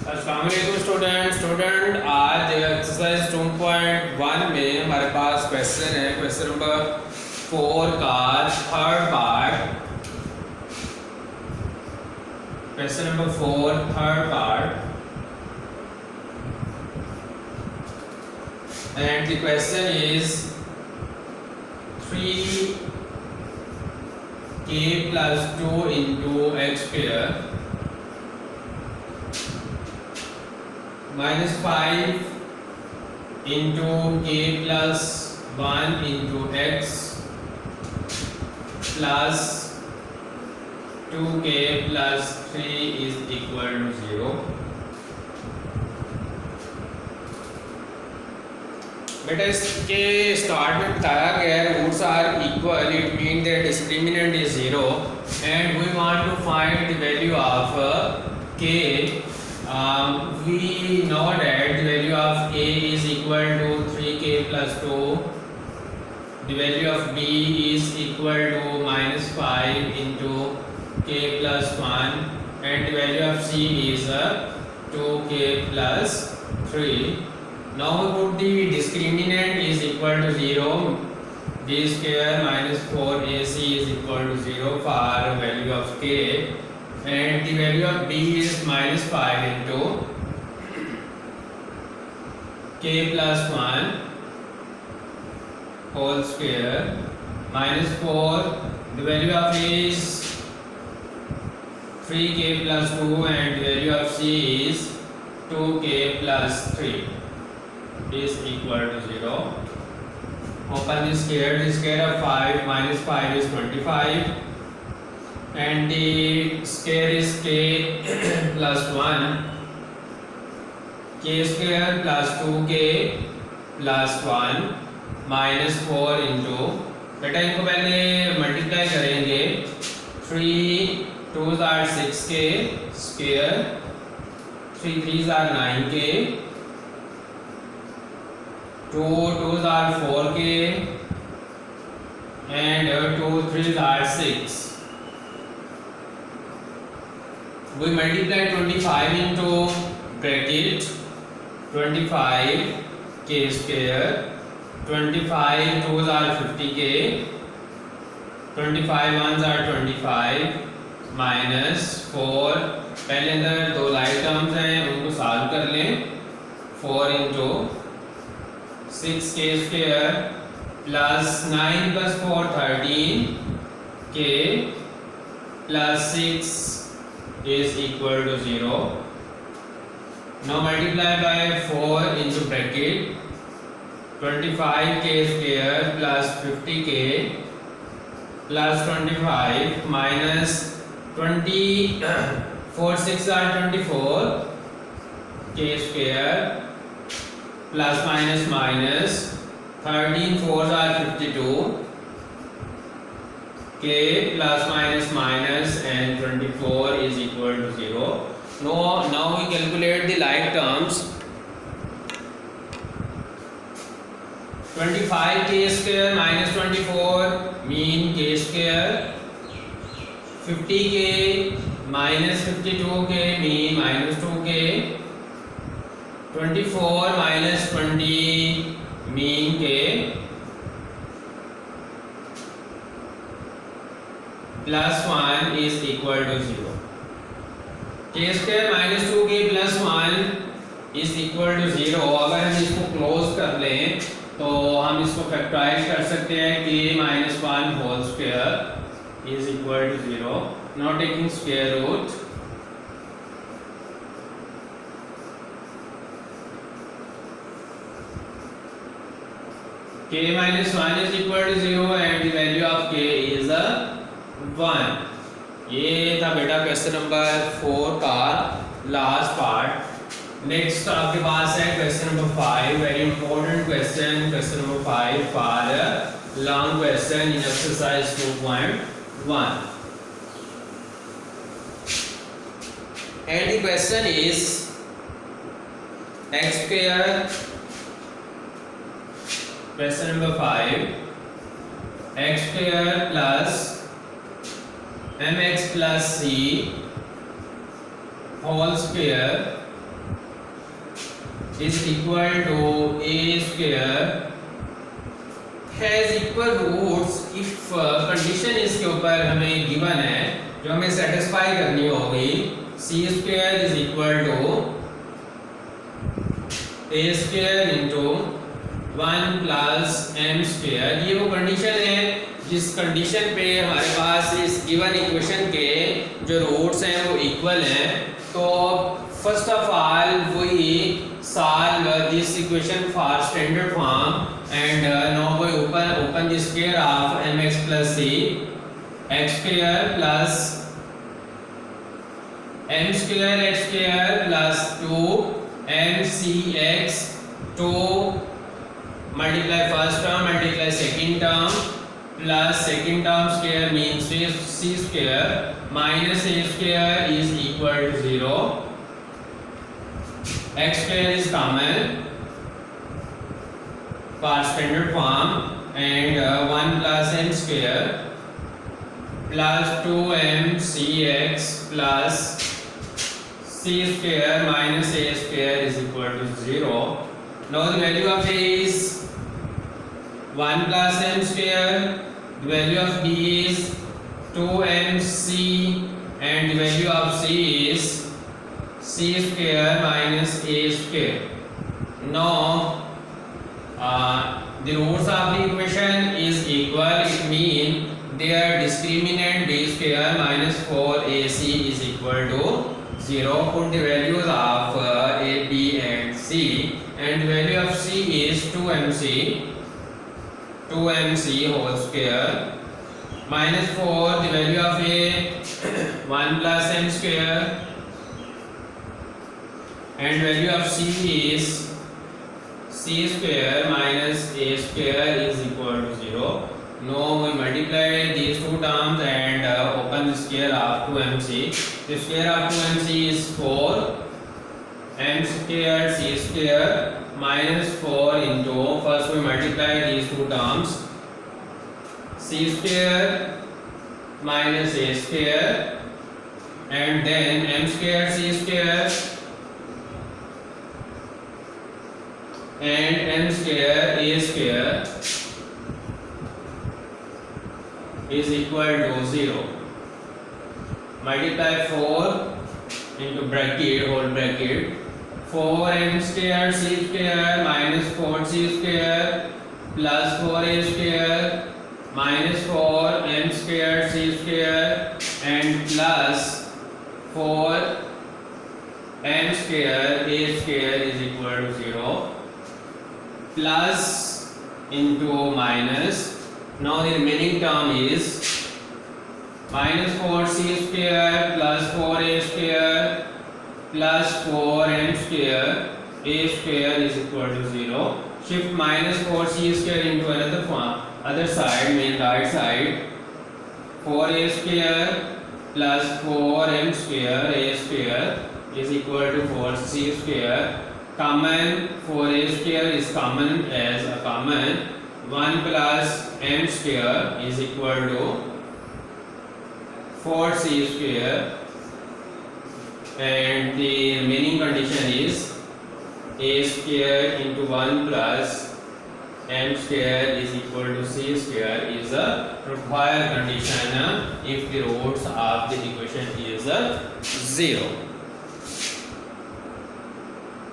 अस्सलाम वालेकुम स्टूडेंट आज एक्सरसाइज 2.1 में हमारे पास क्वेश्चन है क्वेश्चन नंबर 4 का third part. Question number 4 third part and the question is 3k plus 2 into x square minus 5 into k plus 1 into x plus 2k plus 3 is equal to 0. बेटा इसके start में बताया गया है roots are equal, it mean that discriminant is 0 and we want to find the value of k. We know that the value of a is equal to 3k plus 2, the value of b is equal to minus 5 into k plus 1 and the value of c is 2k plus 3. Now we put the discriminant is equal to 0, b square minus 4ac is equal to 0 for value of k. And the value of b is minus 5 into k plus 1 whole square minus 4. The value of a is 3k plus 2 and the value of c is 2k plus 3 is equal to 0. Open the square of 5 minus 5 is 25. And the square is k plus 1, k square plus 2k plus 1 minus 4 into, बेटा इनको पहले multiply करेंगे, 3 2s are 6k square, 3 3s are 9k, 2 2s are 4k and 2 3s are 6. We multiply 25 into bracket 25 k square, 25 2s are 50k, 25 1s are 25 minus 4. पहले अंदर दो like terms हैं उनको solve कर लें. 4 into 6k square plus 9 plus 4 13k plus 6 is equal to 0. Now multiply by 4 into bracket 25k square plus 50k plus 25 minus 20 4 6 are 24 k square plus minus minus 13 4s are 52 k plus minus minus and 24 is equal to 0. Now we calculate the like terms. 25k square minus 24 mean k square, 50k minus 52k mean minus 2k, 24 minus 20 mean k plus 1 is equal to 0. k square minus 2k plus 1 is equal to 0. अगर हम इसको close कर लें तो हम इसको factorise कर सकते हैं k minus 1 whole square is equal to 0. Now taking square root, k minus 1 is equal to 0 and the value of k is 1. ये था बेटा क्वेश्चन नंबर 4 का लास्ट पार्ट. नेक्स्ट आपके पास है question number 5, very important question, question number 5 for long question in exercise 2.1 and the question is x square, question number 5, x square plus mx plus c whole square is equal to a square has equal roots if condition इसके ऊपर हमें given है जो हमें satisfy करनी होगी c square is equal to a square into 1 plus m square। ये वो कंडीशन है जिस कंडीशन पे हमारे पास इस गिवन इक्वेशन के जो रूट्स हैं वो इक्वल हैं। तो first of all we solve this equation for standard form and now we open the square of mx plus c x square plus m square x square plus 2 mcx to multiply first term multiply second term plus second term square means c square minus a square is equal to 0। x square is common for standard form and 1 plus m square plus 2mcx plus c square minus a square is equal to 0। Now the value of a is 1 plus m square, the value of b is 2mc and the value of c is c square minus a square। Now the roots of the equation is equal, it means their discriminant b square minus 4ac is equal to 0। Put the values of a, b and c and the value of c is 2mc whole square minus 4 the value of a 1 plus m square and value of c is c square minus a square is equal to 0। Now we multiply these two terms and open the square of 2mc। The square of 2mc is 4 m square c square minus 4 into first we multiply these two terms c square minus a square and then m square c square and m square a square is equal to 0। Multiply 4 into bracket whole bracket 4m square c square minus 4c square plus 4a square minus 4m square c square and plus 4m square a square is equal to 0 plus into minus। Now the remaining term is minus 4c square plus 4a square plus 4m square a square is equal to 0। Shift minus 4c square into another form other side mean right side 4a square plus 4m square a square is equal to 4c square। Common 4a square is common as a common 1 plus m square is equal to 4c square and the remaining condition is a square into 1 plus m square is equal to c square is a required condition if the roots of the equation is 0।